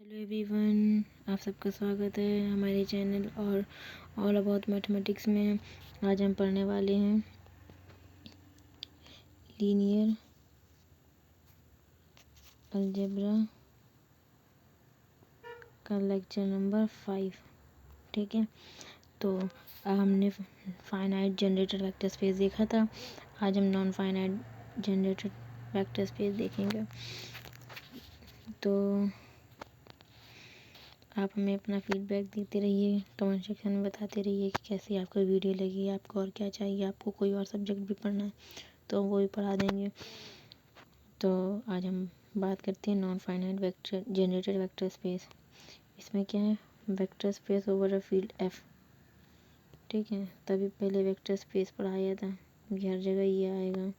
Hello everyone, आप सबका स्वागत है हमारे चैनल और ऑल अबाउट मैथमेटिक्स में। आज हम पढ़ने वाले हैं लीनियर अलजेब्रा का लेक्चर नंबर 5। ठीक है, तो हमने फाइनाइट जनरेटेड वेक्टर स्पेस देखा था। आज हम non finite generated vector space देखेंगे। तो आप हमें अपना फीडबैक देते रहिए, कमेंट सेक्शन में बताते रहिए कि कैसी आपको वीडियो लगी, आपको और क्या चाहिए, आपको कोई और सब्जेक्ट भी पढ़ना है तो वो भी पढ़ा देंगे। तो आज हम बात करते हैं non finite vector generated vector space. इसमें क्या है, vector space over a field F. ठीक है, तभी पहले वेक्टर स्पेस पढ़ाया था, हर जगह ये आएगा।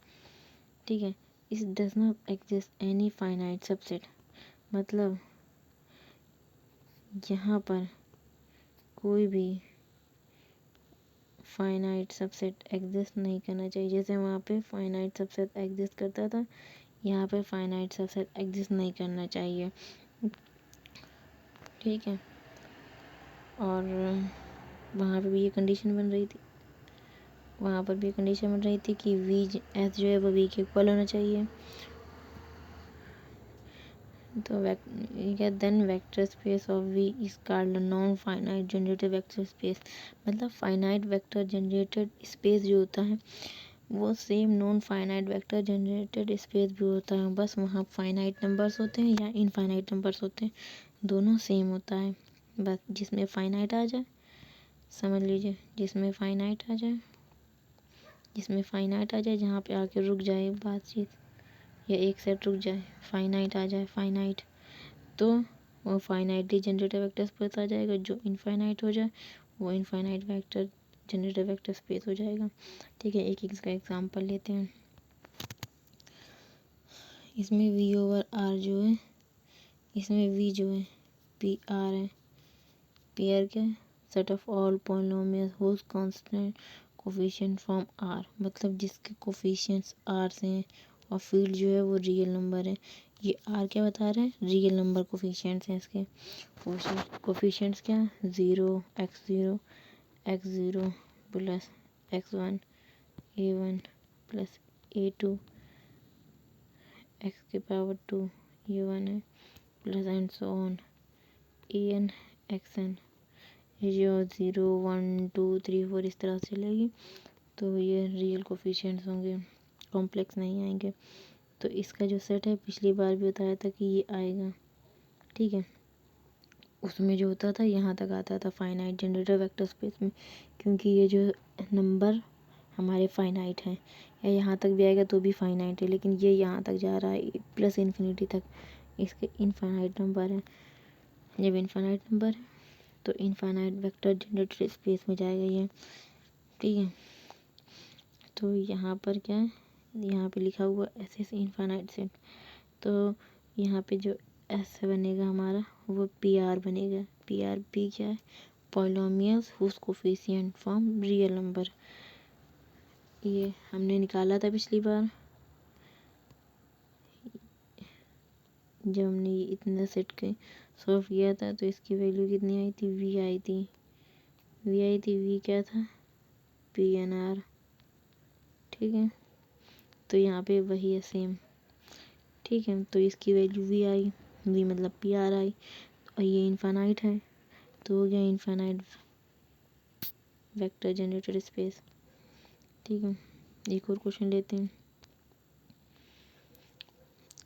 ठीक है, इस does not exist any finite subset, मतलब यहाँ पर कोई भी फाइनाइट सबसेट एग्जिस्ट नहीं करना चाहिए। जैसे वहाँ पे फाइनाइट सबसेट एग्जिस्ट करता था, यहाँ पे फाइनाइट सबसेट एग्जिस्ट नहीं करना चाहिए। ठीक है, और वहाँ पे भी ये कंडीशन बन रही थी, वहाँ पर भी कंडीशन बन रही थी कि वी एस जो है वो वी के इक्वल होना चाहिए। तो then vector space of V is called non finite generated vector space. मतलब फाइनाइट वेक्टर जनरेटेड स्पेस जो होता है वो same non finite vector generated space भी होता है, बस वहाँ फाइनाइट नंबर्स होते हैं या इनफाइनाइट नंबर्स होते हैं, दोनों सेम होता है। बस जिसमें फाइनाइट आ जाए, समझ लीजिए, जिसमें फाइनाइट आ जाए, जहाँ पे आके रुक जाए बातचीत या एक सेट रुक जाए, फाइनाइट आ जाए, फाइनाइट, तो वो फाइनाइटली जनरेटेड वेक्टर स्पेस आ जाएगा। जो इनफाइनाइट हो जाए वो infinite vector generated vector space हो जाएगा। ठीक है, एक इसका एग्जांपल लेते हैं। इसमें वी ओवर आर जो है, इसमें वी जो है पी आर है। पी आर क्या है, set of all polynomials whose constant coefficient from R, मतलब जिसके कोफिशिएंट्स आर से हैं और फील्ड जो है वो रियल नंबर है। ये आर क्या बता रहे हैं, रियल नंबर कोफिशिएंट्स हैं इसके। कोफिशिएंट्स क्या है, zero x zero plus x1 a1 plus a2 x के पावर 2 ये 1 है plus and so on an xn, जो 0 1 2 3 4 इस तरह से चलेगी। तो ये रियल कोफिशिएंट्स होंगे, कॉम्प्लेक्स नहीं आएंगे। तो इसका जो सेट है, पिछली बार भी बताया था कि ये आएगा। ठीक है, उसमें जो होता था यहाँ तक आता था फाइनाइट जनरेटर वेक्टर स्पेस में, क्योंकि ये जो नंबर हमारे फाइनाइट हैं, या यहाँ तक भी आएगा तो भी फाइनाइट है, लेकिन ये यहाँ तक जा रहा है प्लस इन्फिनिटी तक, इसके इनफाइनाइट नंबर है। जब इनफाइनाइट नंबर है तो इनफाइनाइट वेक्टर जनरेटेड स्पेस में जाएगा ये। ठीक है, तो यहाँ पर क्या है, यहाँ पे लिखा हुआ एस एस इनफाइनाइट सेट, तो यहाँ पे जो एस बनेगा हमारा वो पी आर बनेगा। पी आर पी क्या है, polynomials whose coefficient from real number. ये हमने निकाला था पिछली बार जब हमने ये इतना सेट के सॉल्व किया था, तो इसकी वैल्यू कितनी आई थी, वी आई थी। वी क्या था, पी एन आर। ठीक है, तो यहाँ पे वही है सेम। ठीक है, तो इसकी वैल्यू वी आई, वी मतलब पी आर आई, और ये इनफाइनाइट है तो हो गया इनफाइनाइट वेक्टर जनरेटेड स्पेस। ठीक है, एक और क्वेश्चन लेते हैं।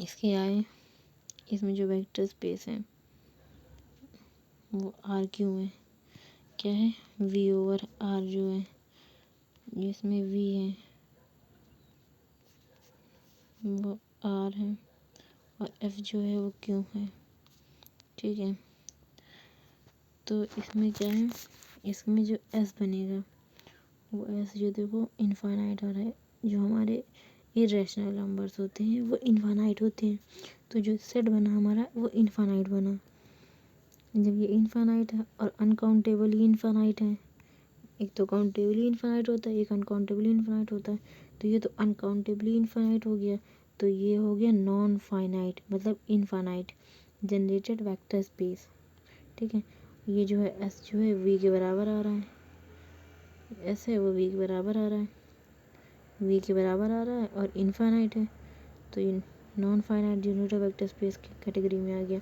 इसके आए, इसमें जो वेक्टर स्पेस है वो आर क्यों है, क्या है, वी ओवर आर जो है, जिसमें वी है वो आर है और एफ जो है वो क्यों है। ठीक है, तो इसमें क्या है, इसमें जो एस बनेगा वो एस जो देखो इनफाइनाइट आ रहा है, जो हमारे इरेशनल नंबर्स होते हैं वो इनफाइनाइट होते हैं, तो जो सेट बना हमारा वो इनफाइनाइट बना। जब ये इनफाइनाइट है और अनकाउंटेबली इनफाइनाइट है, एक तो काउंटेबली इनफाइनाइट होता है, एक अनकाउंटेबली इनफाइनाइट होता है, तो ये तो अनकाउंटेबली इनफाइनाइट हो गया, तो ये हो गया नॉन फाइनाइट मतलब इनफाइनाइट। जनरेटेड वेक्टर स्पेस, ठीक है। ये जो है एस जो है वी के बराबर आ रहा है, एस है वो वी के बराबर आ रहा है, वी के बराबर आ रहा है और इनफाइनाइट है, तो ये non finite generated vector space की कैटेगरी में आ गया।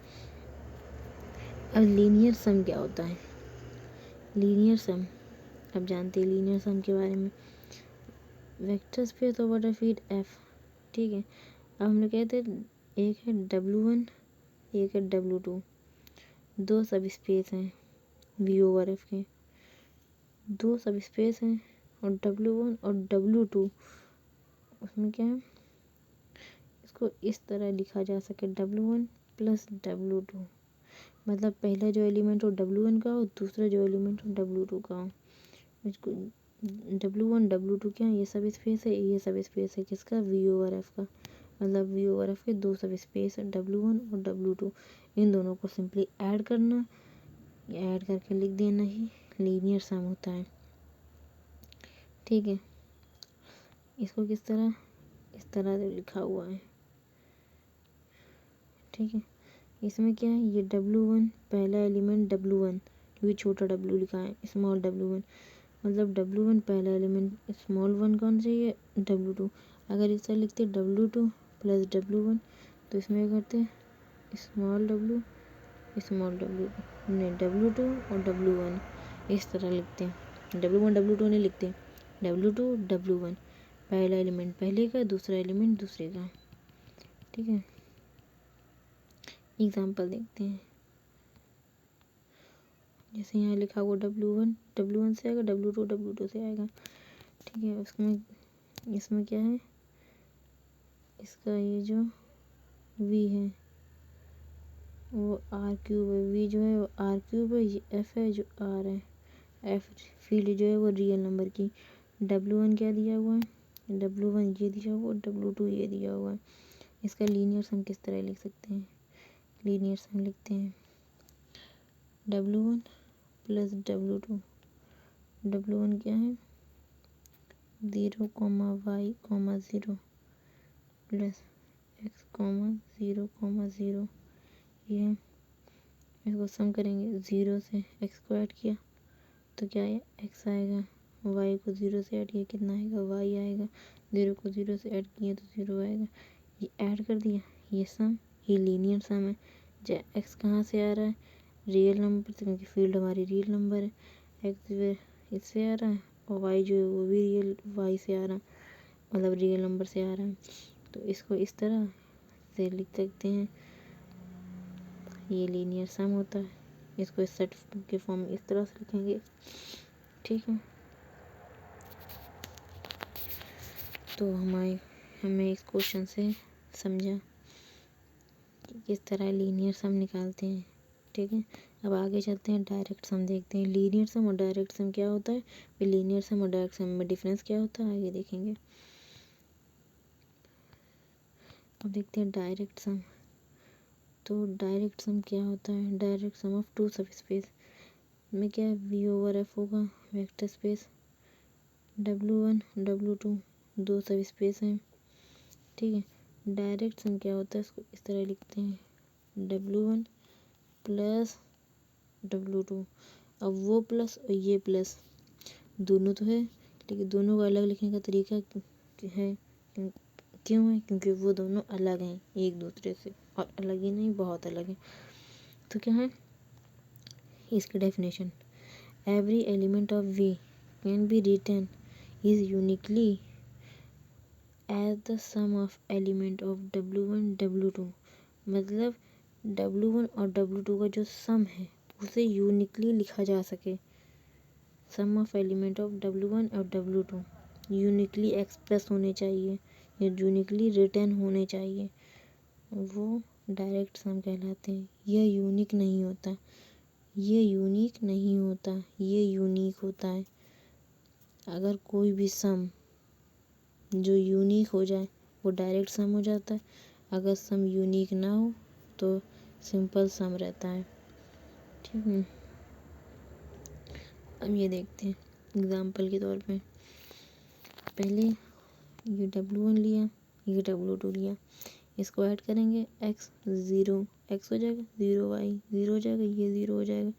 अब लीनियर सम क्या होता है? लीनियर सम, अब जानते हैं लीनियर सम के बारे में। Vector space over the field F, ठीक है। अब हम लोग कहते हैं एक है W1, एक है W2, दो सब स्पेस हैं V ओवर एफ के, दो सब स्पेस हैं और W1 और W2 उसमें क्या है, इसको इस तरह लिखा जा सके W1 प्लस W2, मतलब पहला जो एलिमेंट हो W1 का हो, दूसरा जो एलिमेंट हो W2 का हो। इसको W1 W2 क्या है, ये सब स्पेस है, ये सब स्पेस है किसका, V ओवर एफ का, मतलब V ओवर एफ के दो सब स्पेस है W1 और W2, इन दोनों को सिंपली ऐड करना, ऐड करके लिख देना ही लीनियर सम होता है, ठीक है। इसको किस तरह, इस तरह से लिखा हुआ है, ठीक है। इसमें क्या है, ये W1 पहला एलिमेंट W1, ये छोटा W लिखा है स्मॉल W1, मतलब W1 पहला एलिमेंट, स्मॉल वन कौन सा है, W2। अगर इस तरह लिखते W2 प्लस W1 तो इसमें क्या करते हैं स्मॉल W नहीं, W2 और W1 इस तरह लिखते हैं, W1 W2 नहीं लिखते, W2 W1, पहला एलिमेंट पहले का, दूसरा एलिमेंट दूसरे का, ठीक है। एग्जाम्पल देखते हैं, जैसे यहाँ लिखा हुआ W1 से आएगा, W2 से आएगा, ठीक है। उसमें इसमें क्या है, इसका ये जो V है वो R³ है, V जो है वो R³ है, ये F है जो R है, F फील्ड जो है वो रियल नंबर की, W1 क्या दिया हुआ है, W1 ये दिया हुआ है, W2 ये दिया हुआ है। इसका लीनियर सम किस तरह लिख सकते हैं, लीनियर सम लिखते हैं W1 प्लस W2, W1 क्या है 0, y, 0 प्लस x, 0, 0, ये है। इसको सम करेंगे, 0 से x को ऐड किया तो क्या है x आएगा, y को 0 से ऐड किया कितना आएगा, y आएगा, 0 को 0 से ऐड किया तो 0 आएगा, ये ऐड कर दिया, ये सम, ये लीनियर सम है। जब x कहाँ से आ रहा है, रियल नंबर से, क्योंकि फील्ड हमारी रियल नंबर है, x इससे आ रहा है और y जो है वो भी रियल y से आ रहा है, मतलब रियल नंबर से आ रहा है, तो इसको इस तरह से लिख सकते हैं, ये लीनियर सम होता है। इसको इस सेट के फॉर्म में इस तरह से लिखेंगे, ठीक है। तो हमें इस क्वेश्चन से समझा कि किस तरह लीनियर सम निकालते हैं, ठीक है। अब आगे चलते हैं, डायरेक्ट सम देखते हैं। लीनियर सम और डायरेक्ट सम क्या होता है, फिर लीनियर सम और डायरेक्ट सम में डिफरेंस क्या होता है आगे देखेंगे। अब देखते हैं डायरेक्ट सम। तो डायरेक्ट सम क्या होता है, डायरेक्ट सम ऑफ टू सब स्पेस में क्या है, V ओवर एफ होगा, वेक्टर स्पेस W1 W2 दो सब स्पेस हैं, ठीक है। डायरेक्ट सम क्या होता है, इसको इस तरह लिखते हैं W1 प्लस W2, अब वो प्लस और ये प्लस दोनों तो है, लेकिन दोनों का अलग लिखने का तरीका है, क्यों है, क्योंकि वो दोनों अलग हैं एक दूसरे से, और अलग ही नहीं बहुत अलग है। तो क्या है इसकी definition, every element of V can be written is uniquely as the sum of element of W1 W2, मतलब W1 और W2 का जो सम है उसे यूनिकली लिखा जा सके, सम ऑफ एलिमेंट ऑफ W1 और W2 यूनिकली एक्सप्रेस होने चाहिए या यूनिकली रिटर्न होने चाहिए, वो डायरेक्ट सम कहलाते हैं। यह यूनिक नहीं होता, ये यूनिक नहीं होता, ये यूनिक होता है। अगर कोई भी सम जो यूनिक हो जाए वो डायरेक्ट सम हो जाता है, अगर सम यूनिक ना हो तो सिंपल सम रहता है, ठीक है। अब ये देखते हैं एग्जाम्पल के तौर पे, पहले ये W1 लिया, ये W2 लिया, इसको ऐड करेंगे x 0 एक्स हो जाएगा, 0y 0 हो जाएगा, ये 0 हो जाएगा,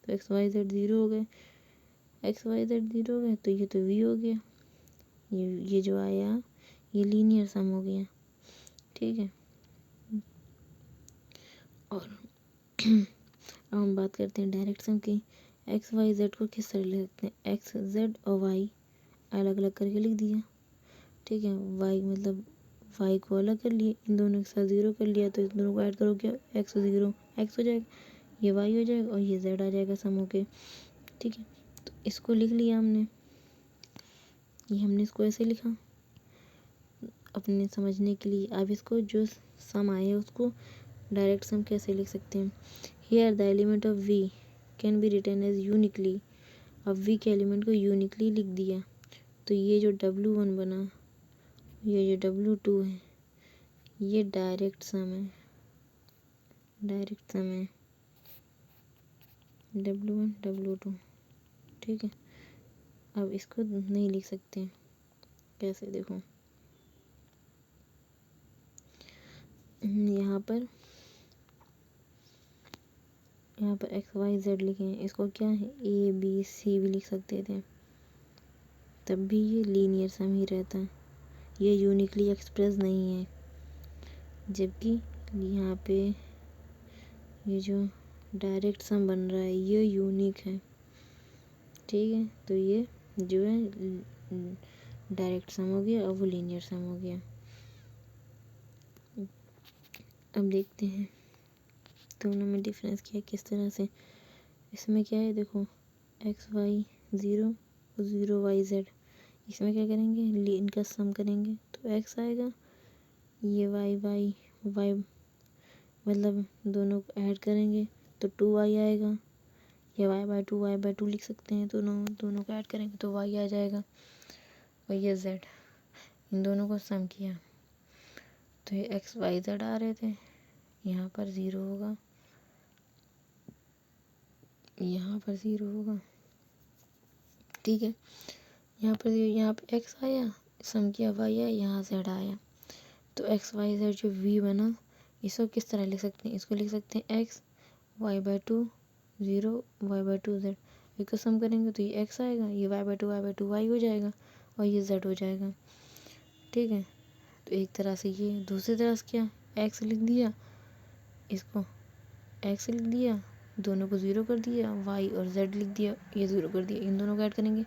तो एक्स वाई जेड 0 हो गए, एक्स वाई जेड 0 हो गए, तो ये तो वी हो गया, ये जो आया ये लीनियर सम हो गया। ठीक है, और अब हम बात करते हैं डायरेक्ट सम की। एक्स वाई जेड को किस तरह लिख सकते हैं, एक्स जेड और वाई अलग अलग करके लिख दिया। ठीक है, वाई मतलब वाई को अलग कर लिए, इन दोनों के साथ 0 कर लिया, तो इन दोनों को ऐड करो क्या, एक्स 0 एक्स हो जाएगा, ये वाई हो जाएगा और ये जेड आ जाएगा सम होके। ठीक है, तो इसको लिख लिया हमने, ये हमने इसको ऐसे लिखा अपने समझने के लिए। अब इसको जो सम आए उसको डायरेक्ट सम कैसे लिख सकते हैं। Here the element of V can be written as uniquely. अब वी के एलिमेंट को यूनिकली लिख दिया, तो ये जो W1 बना, ये जो W2 है, ये डायरेक्ट सम है, डायरेक्ट सम है W1 W2। ठीक है, अब इसको नहीं लिख सकते, कैसे देखो, यहाँ पर एक्स वाई जेड लिखे हैं, इसको क्या है ए बी सी भी लिख सकते थे, तब भी ये लीनियर सम ही रहता, ये यूनिकली एक्सप्रेस नहीं है। जबकि यहाँ पे ये जो डायरेक्ट सम बन रहा है ये यूनिक है। ठीक है, तो ये जो है डायरेक्ट सम हो गया और वो लीनियर सम हो गया। अब देखते हैं दोनों में डिफरेंस क्या है, किस तरह से। इसमें क्या है देखो, एक्स वाई 0 और 0 वाई जेड, इसमें क्या करेंगे, इनका सम करेंगे तो एक्स आएगा, ये वाई वाई वाई मतलब दोनों को ऐड करेंगे तो 2y आएगा, या y/2 लिख सकते हैं, दोनों को ऐड करेंगे तो y आ जाएगा, और ये z, इन दोनों को सम किया तो ये एक्स वाई जेड आ रहे थे, यहाँ पर 0 होगा, यहाँ पर 0 होगा। ठीक है, यहाँ पर x आया, सम किया y आया, यहाँ z आया, तो एक्स वाई जेड जो v बना, इसको किस तरह लिख सकते हैं, इसको लिख सकते हैं x y/2 0 y/2 z, इसको सम करेंगे तो ये x आएगा, ये y/2 y हो जाएगा और ये z हो जाएगा। ठीक है, तो एक तरह से ये, दूसरी तरह से क्या, x लिख दिया, इसको x लिख दिया, दोनों को 0 कर दिया, y और z लिख दिया, ये 0 कर दिया, इन दोनों को ऐड करेंगे,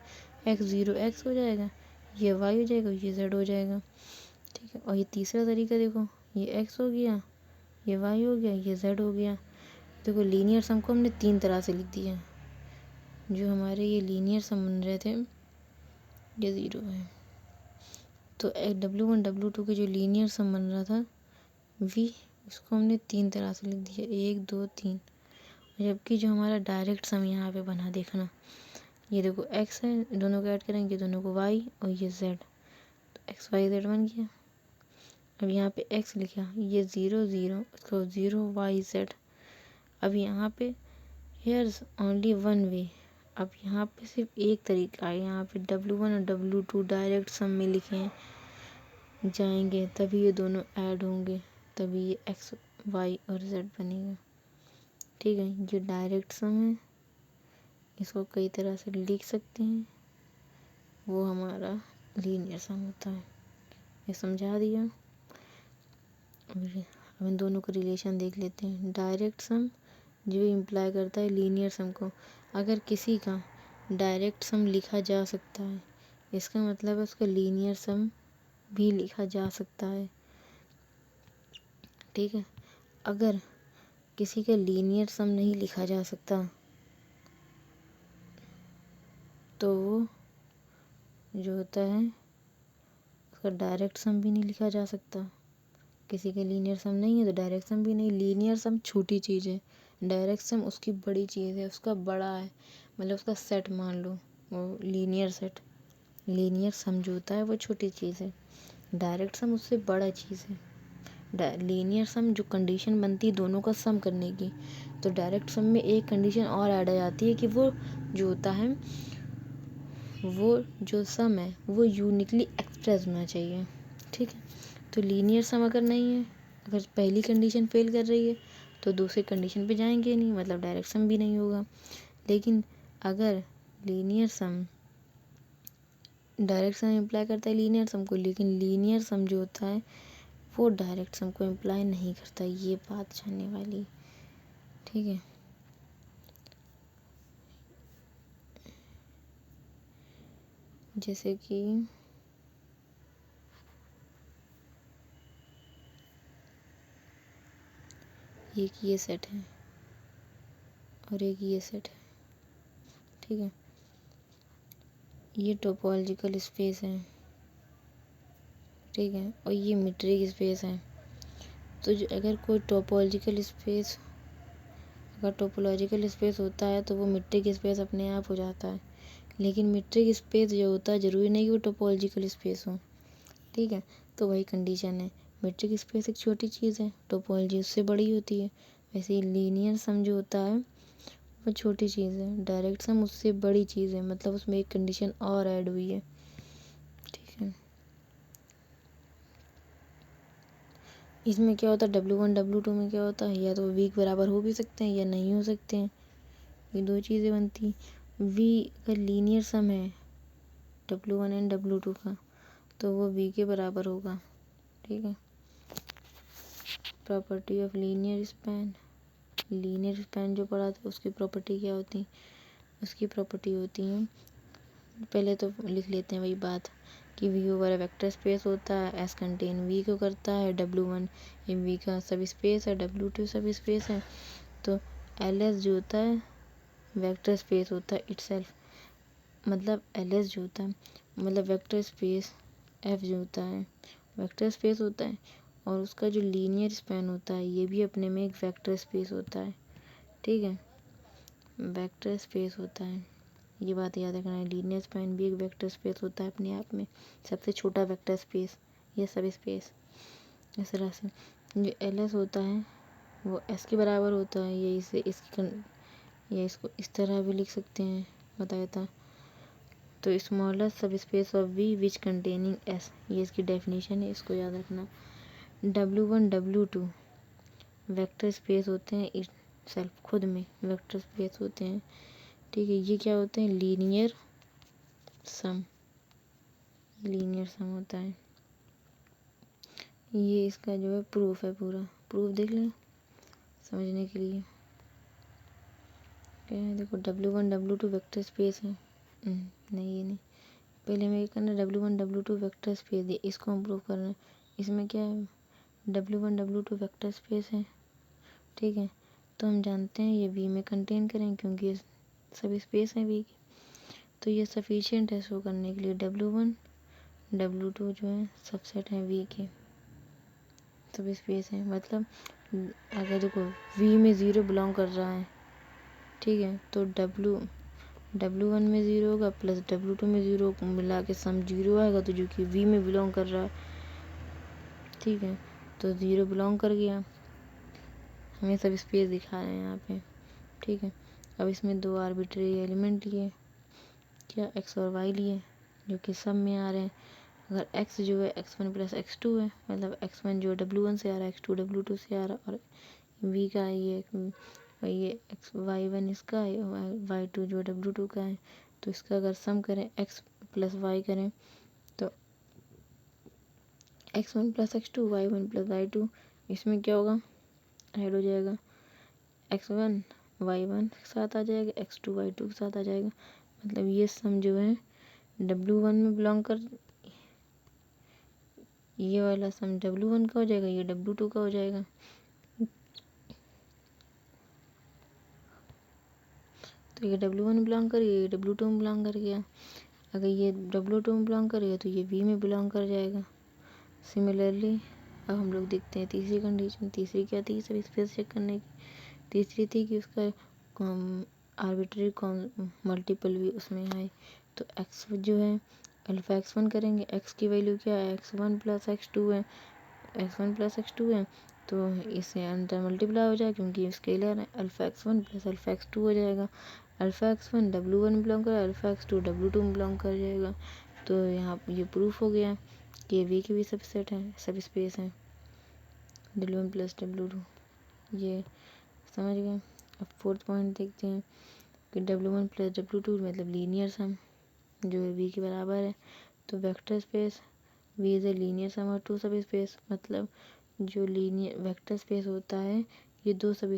x 0 x हो जाएगा, ये y हो जाएगा, ये z हो जाएगा। ठीक है, और ये तीसरा तरीका देखो, ये x हो गया, ये y हो गया, ये z हो गया। देखो लीनियर सम को हमने 3 तरह से लिख दिया, जो हमारे ये लीनियर सम बन रहे थे ये 0 है, तो W1 W2 के जो लीनियर सम बन रहा था v, इसको हमने 3 तरह से लिख दिया, 1 2 3। जबकि जो हमारा डायरेक्ट सम यहाँ पे बना, देखना ये देखो x है, दोनों को ऐड करेंगे, दोनों को y और ये z, तो x y z बन गया। अब यहाँ पे x लिखा, ये 0 0, इसको 0 y z। अब यहाँ पे हेयर्स ओनली वन वे, अब यहाँ पे सिर्फ एक तरीका है, यहाँ पे W1 और W2 डायरेक्ट सम में लिखे जाएंगे, तभी ये दोनों ऐड होंगे, तभी ये x y और z बनेगा। ठीक है, ये डायरेक्ट सम है, इसको कई तरह से लिख सकते हैं, वो हमारा लीनियर सम होता है। ये समझा दिया। अब इन दोनों का रिलेशन देख लेते हैं। डायरेक्ट सम जो इम्प्लाई करता है लीनियर सम को, अगर किसी का डायरेक्ट सम लिखा जा सकता है, इसका मतलब है उसका लीनियर सम भी लिखा जा सकता है। ठीक है, अगर किसी का लीनियर सम नहीं लिखा जा सकता तो वो जो होता है उसका डायरेक्ट सम भी नहीं लिखा जा सकता। किसी का लीनियर सम नहीं है तो डायरेक्ट सम भी नहीं। लीनियर सम छोटी चीज़ है, डायरेक्ट सम उसकी बड़ी चीज़ है, उसका बड़ा है, मतलब उसका सेट मान लो, वो लीनियर सेट। लीनियर सम जो होता है वो छोटी चीज़ है, डायरेक्ट सम उससे बड़ा चीज़ है। लीनियर सम जो कंडीशन बनती है दोनों का सम करने की, तो डायरेक्ट सम में एक कंडीशन और ऐड आ जाती है कि वो जो होता है, वो जो सम है वो यूनिकली एक्सप्रेस होना चाहिए। ठीक है, तो लीनियर सम अगर नहीं है, अगर पहली कंडीशन फेल कर रही है तो दूसरी कंडीशन पे जाएंगे नहीं, मतलब डायरेक्ट सम भी नहीं होगा। लेकिन अगर लीनियर सम, डायरेक्ट सम इम्प्लाई करता है लीनियर सम को, लेकिन लीनियर सम जो होता है वो डायरेक्ट सम को इम्प्लाई नहीं करता, ये बात जानने वाली। ठीक है, जैसे कि एक ये सेट है और एक ये सेट है। ठीक है, ये टोपोलॉजिकल स्पेस है। ठीक है, और ये मीट्रिक स्पेस है। तो जो अगर कोई टोपोलॉजिकल स्पेस होता है तो वो मीट्रिक स्पेस अपने आप हो जाता है। लेकिन मीट्रिक स्पेस जो होता है ज़रूरी नहीं कि वो टोपोलॉजिकल स्पेस हो। ठीक है, तो वही कंडीशन है, मीट्रिक स्पेस एक छोटी चीज़ है, टोपोलॉजी उससे बड़ी होती है। वैसे ही लीनियर सम जो होता है वो छोटी चीज़ है, डायरेक्ट सम उससे बड़ी चीज़ है, मतलब उसमें एक कंडीशन और ऐड हुई है। ठीक है, इसमें क्या होता है W1 W2 में क्या होता है, या तो V के बराबर हो भी सकते हैं या नहीं हो सकते हैं, ये दो चीज़ें बनती हैं। V अगर लीनियर सम है W1 एंड W2 का, तो वो V के बराबर होगा। ठीक है, property of linear span, linear span जो पढ़ा था उसकी प्रॉपर्टी क्या होती है, उसकी प्रॉपर्टी होती है, पहले तो लिख लेते हैं वही बात कि V ओवर वेक्टर स्पेस होता है, एस कंटेन V को करता है, W1 V का सब स्पेस है, W2 सब स्पेस है। तो LS जो होता है वेक्टर स्पेस होता है इटसेल्फ, मतलब LS जो होता है मतलब वेक्टर स्पेस F जो होता है वेक्टर स्पेस होता है, और उसका जो लीनियर स्पैन होता है ये भी अपने में एक वेक्टर स्पेस होता है। ठीक है, वेक्टर स्पेस होता है, ये बात याद रखना है, लीनियर स्पैन भी एक वेक्टर स्पेस होता है अपने आप में, सबसे छोटा वेक्टर स्पेस या सब स्पेस। इस तरह से जो LS होता है वो S के बराबर होता है, या इसे या इसको इस तरह भी लिख सकते हैं, बताया था। तो स्मॉलेस्ट सब space of V which containing S, ये इसकी डेफिनेशन है, इसको याद रखना। W1 W2 वेक्टर स्पेस होते हैं इस सेल्फ खुद में वेक्टर स्पेस होते हैं। ठीक है, ये क्या होते हैं, लीनियर सम, लीनियर सम होता है। ये इसका जो है प्रूफ है, पूरा प्रूफ देख लें समझने के लिए। क्या है, देखो W1 W2 वेक्टर स्पेस है, नहीं ये नहीं, पहले में ये करना W1 W2 वेक्टर स्पेस है, इसको हम प्रूफ करना है। इसमें क्या है, W1 W2 वेक्टर स्पेस है। ठीक है, तो हम जानते हैं ये V में कंटेन करें क्योंकि ये सब स्पेस है V की, तो ये सफिशिएंट है शो करने के लिए। W1 W2 जो है सबसेट है V के, सब स्पेस है, मतलब अगर देखो V में 0 बिलोंग कर रहा है, ठीक है, तो W1 में 0 होगा प्लस W2 में 0 मिला के सम 0 आएगा, तो जो कि V में बिलोंग कर रहा है। ठीक है, तो 0 बिलोंग कर गया, हमें सब स्पेस दिखा रहे हैं यहाँ पे। ठीक है, अब इसमें दो आर्बिट्रेरी एलिमेंट लिए, क्या x और y लिए, जो कि सब में आ रहे हैं। अगर x जो है x1 प्लस x2 है, मतलब x1 जो W1 से आ रहा है, x2 W2 से आ रहा है, और v का ये y1 इसका है, y2 जो W2 का है, तो इसका अगर सम करें x प्लस y करें तो x1 plus x2 y1 plus y2, इसमें क्या होगा, ऐड हो जाएगा, x1 y1 के साथ आ जाएगा, x2 y2 के साथ आ जाएगा, मतलब ये सम जो है W1 में बिलोंग कर, ये वाला सम W1 का हो जाएगा, ये W2 का हो जाएगा। तो ये W1 में बिलोंग कर गया, ये W2 में बिलोंग कर गया। अगर ये W2 में बिलोंग करेगा तो ये V में बिलोंग कर जाएगा। सिमिलरली अब हम लोग देखते हैं तीसरी कंडीशन। तीसरी क्या थी सब स्पेस चेक करने की, तीसरी थी कि उसका आर्बिट्री मल्टीपल भी उसमें आए। तो x जो है अल्फा x1 करेंगे, x की वैल्यू क्या है, x1 प्लस x2 है, x1 प्लस x2 है, तो इससे अंदर मल्टीप्लाई हो जाएगा क्योंकि स्केलर है, alpha x1 plus alpha x2 हो जाएगा। अल्फा x1 W1 में बिलोंग कर, अल्फा x2 W2 में बिलोंग कर जाएगा। तो यहाँ ये प्रूफ हो गया कि V के भी सबसेट है, सब स्पेस है W1 प्लस W2, ये समझ गए। अब फोर्थ पॉइंट देखते हैं कि W1 प्लस W2 मतलब लीनियर सम जो है V के बराबर है। तो vector space V is a linear sum of two subspace, मतलब जो लीनियर वेक्टर स्पेस होता है ये दो सब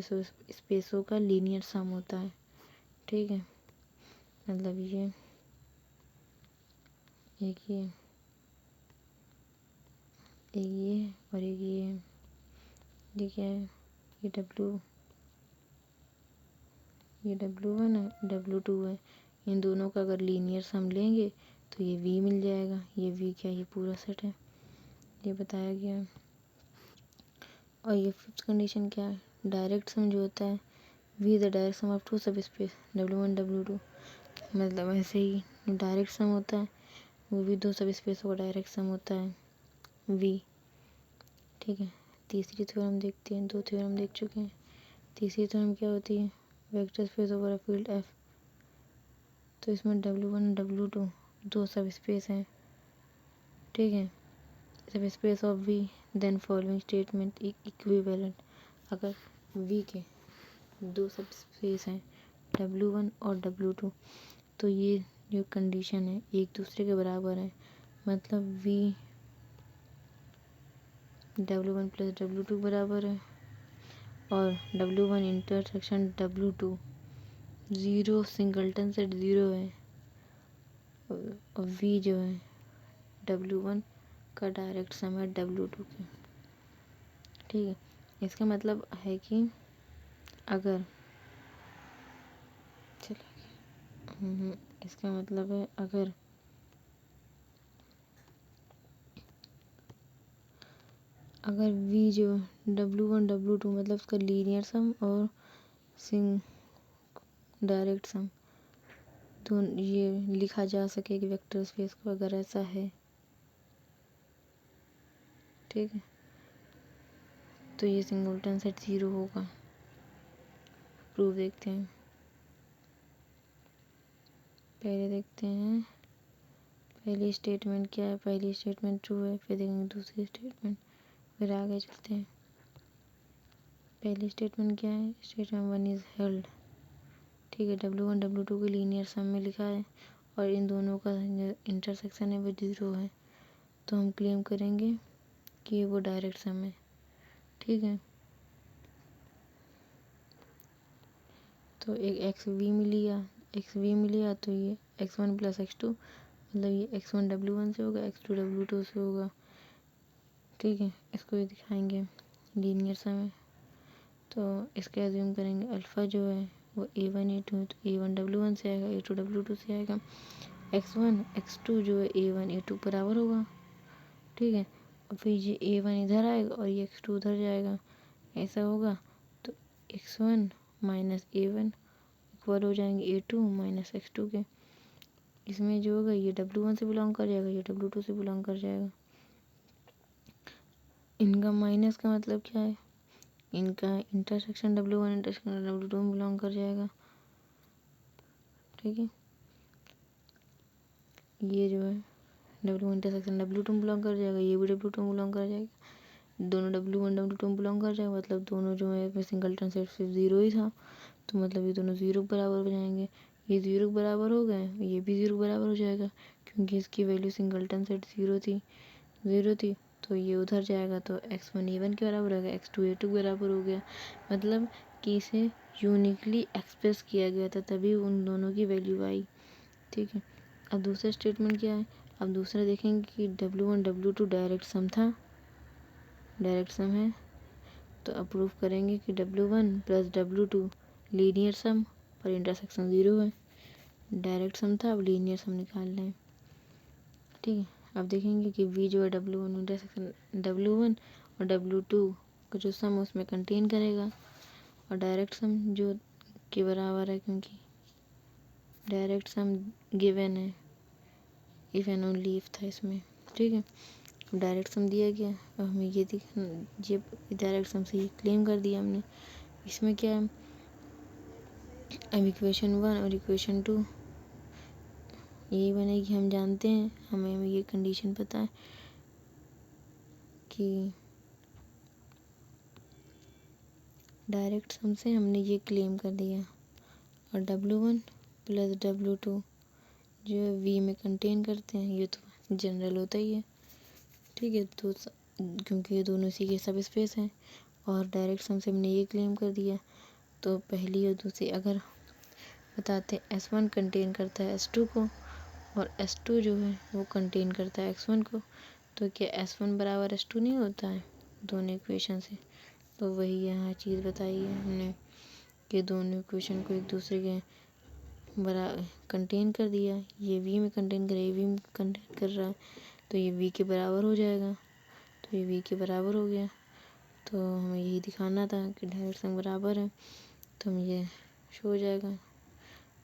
स्पेसों का लीनियर सम होता है। ठीक है, मतलब ये एक ये और एक ये क्या है, ये W1 है, W2 है। इन दोनों का अगर लीनियर सम लेंगे तो ये V मिल जाएगा। ये V क्या है, ये पूरा सेट है, ये बताया गया है। और ये फिफ्थ कंडीशन क्या है, डायरेक्ट सम जो होता है V the direct sum of two subspace W1 W2, मतलब ऐसे ही डायरेक्ट सम होता है वो भी दो सब स्पेसों का डायरेक्ट सम होता है V। ठीक है, तीसरी थ्योरम देखते हैं, दो थ्योरम देख चुके हैं। तीसरी थ्योरम क्या होती है, vector space over a field F। तो इसमें W1 W2 दो सब स्पेस हैं। ठीक है, subspace of V then following statement equivalent. अगर V के दो सब स्पेस हैं W1 और W2 तो ये जो कंडीशन है एक दूसरे के बराबर है, मतलब V W1 प्लस W2 बराबर है और W1 intersection W2 zero singleton set zero है और V जो है W1 का डायरेक्ट सम है W2 के। ठीक है, इसका मतलब है कि अगर इसका मतलब है अगर V जो W1 W2 मतलब उसका लीनियर सम और सिंग डायरेक्ट सम तो ये लिखा जा सके कि वेक्टर स्पेस को अगर ऐसा है, ठीक है, तो ये सिंगल्टन सेट ज़ीरो होगा। प्रूफ देखते हैं, पहले देखते हैं पहली स्टेटमेंट क्या है। पहली स्टेटमेंट ट्रू है, फिर देखेंगे दूसरी स्टेटमेंट, फिर आगे चलते हैं। पहली स्टेटमेंट क्या है, स्टेटमेंट 1 इज़ हेल्ड। ठीक है, W1 W2 के लीनियर सम में लिखा है और इन दोनों का जो इंटरसेक्शन है वो ज़ीरो है, तो हम क्लेम करेंगे कि वो डायरेक्ट सम है। ठीक है, तो एक एक्स वी मिल लिया तो ये x1 प्लस x2 मतलब ये x1 W1 से होगा, x2 W2 से होगा। ठीक है, इसको ये दिखाएंगे लीनियर सम है, तो इसके एज्यूम करेंगे अल्फ़ा जो है वो A1 A2 तो A1 W1 से आएगा, A2 W2 से आएगा। x1 x2 जो है A1 A2 बराबर होगा। ठीक है, और फिर ये A1 इधर आएगा और ये x2 उधर जाएगा, ऐसा होगा। तो x1 माइनस A1 इक्वल हो जाएंगे A2 माइनस x2 के। इसमें जो होगा ये W1 से बिलोंग कर जाएगा, ये W2 से बिलोंग कर जाएगा। इनका माइनस का मतलब क्या है, इनका इंटरसेक्शन W1 इंटरसेक्शन W2 में बिलोंग कर जाएगा। ठीक है, ये जो है W1 इंटरसेक्शन W2 में बिलोंग कर जाएगा, ये भी W2 में बिलोंग कर जाएगा। दोनों W1 W2 में बिलोंग कर जाएगा, मतलब दोनों जो है सिंगल्टन सेट सिर्फ ज़ीरो ही था, तो मतलब ये दोनों ज़ीरो बराबर हो जाएंगे। ये ज़ीरो बराबर हो गए, ये भी ज़ीरो बराबर हो जाएगा क्योंकि इसकी वैल्यू सिंगल्टन सेट ज़ीरो थी तो ये उधर जाएगा, तो x1 A1 के बराबर हो गया, x2 A2 के बराबर हो गया। मतलब कि इसे यूनिकली एक्सप्रेस किया गया था तभी उन दोनों की वैल्यू आई। ठीक है, अब दूसरा स्टेटमेंट क्या है, अब दूसरा देखेंगे कि W1 W2 डायरेक्ट सम था, डायरेक्ट सम है, तो अप्रूव करेंगे कि W1 प्लस W2 लीनियर सम पर इंटरसेक्शन ज़ीरो है। डायरेक्ट सम था, अब लीनियर सम निकाल लें। ठीक है, अब देखेंगे कि V जो है W1 इंटरसेक्शन W1 और W2 का जो सम उसमें कंटेन करेगा और डायरेक्ट सम जो के बराबर है क्योंकि डायरेक्ट सम गिवन है, इफ़ एंड ओनली इफ था इसमें। ठीक है, डायरेक्ट सम दिया गया, अब हमें ये डायरेक्ट सम से ये क्लेम कर दिया हमने। इसमें क्या है, अब इक्वेशन 1 और इक्वेशन 2 यही बनेगी। हम जानते हैं, हमें ये कंडीशन पता है कि डायरेक्ट सम से हमने ये क्लेम कर दिया, और W1 प्लस W2 जो V में कंटेन करते हैं, ये तो जनरल होता ही है, ठीक है। तो क्योंकि ये दोनों इसी के सब स्पेस हैं, और डायरेक्ट सम से हमने ये क्लेम कर दिया, तो पहली और दूसरी अगर बताते हैं S1 कंटेन करता है S2 को, और S2 जो है वो कंटेन करता है X1 को, तो क्या S1 बराबर S2 नहीं होता है दोनों इक्वेशन से। तो वही यहाँ चीज़ बताई है हमने कि दोनों इक्वेशन को एक दूसरे के कंटेन कर दिया, ये V में कंटेन कर, ये V में कंटेन कर रहा है, तो ये V के बराबर हो जाएगा, तो ये V के बराबर हो गया। तो हमें यही दिखाना था कि डायरेक्ट सम बराबर है, तो हम ये शो हो जाएगा।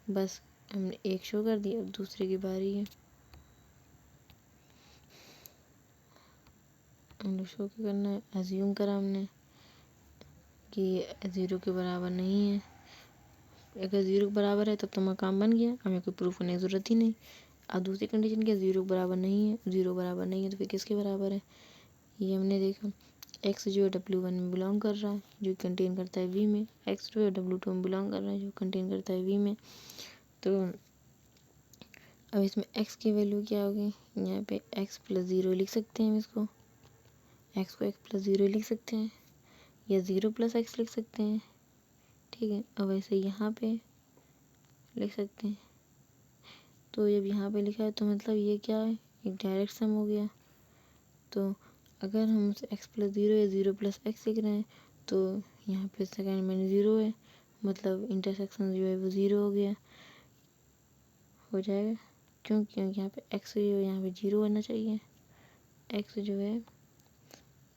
बस हमने एक शो कर दिया, अब दूसरे की बारी है। हमने शो क्या करना है, अज्यूम करा हमने कि ये 0 के बराबर नहीं है। अगर 0 के बराबर है तब तो हमारा काम बन गया, हमें कोई प्रूफ करने की ज़रूरत ही नहीं। अब दूसरी कंडीशन क्या, 0 के बराबर नहीं है, 0 बराबर नहीं है तो फिर किसके बराबर है, ये हमने देखा। x जो है W1 में बिलोंग कर रहा है, जो कंटेन करता है V में, x जो है W2 में बिलोंग कर रहा है, जो कंटेन करता है V में। तो अब इसमें x की वैल्यू क्या होगी, यहाँ पे x प्लस 0 लिख सकते हैं हम इसको, x को x प्लस 0 लिख सकते हैं, या 0 प्लस x लिख सकते हैं, ठीक है। अब ऐसे यहाँ पे लिख सकते हैं। तो जब यहाँ पे लिखा है तो मतलब ये क्या है, एक डायरेक्ट सम हो गया। तो अगर हम x प्लस 0 या 0 प्लस x लिख रहे हैं, तो यहाँ पे सेकेंड में 0 है, मतलब इंटरसेक्शन जो है वो 0 हो गया, हो जाएगा। क्योंकि यहाँ पे x जो है यहाँ पे 0 होना चाहिए, x जो है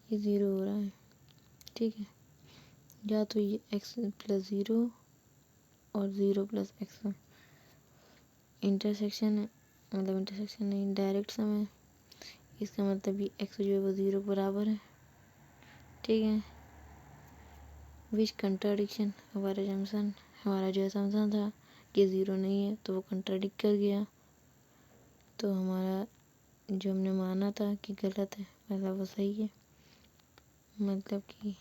ये 0 हो रहा है, ठीक है। या तो ये x प्लस 0 और 0 प्लस x इंटरसेक्शन है, मतलब इंटरसेक्शन नहीं, डायरेक्ट सम है। इसका मतलब ये x जो है वो 0 के बराबर है, ठीक है। विच कंट्राडिक्शन, हमारा जो असम्पशन था कि 0 नहीं है, तो वो कंट्राडिक्ट कर गया। तो हमारा जो हमने माना था कि गलत है, मतलब वो सही है, मतलब कि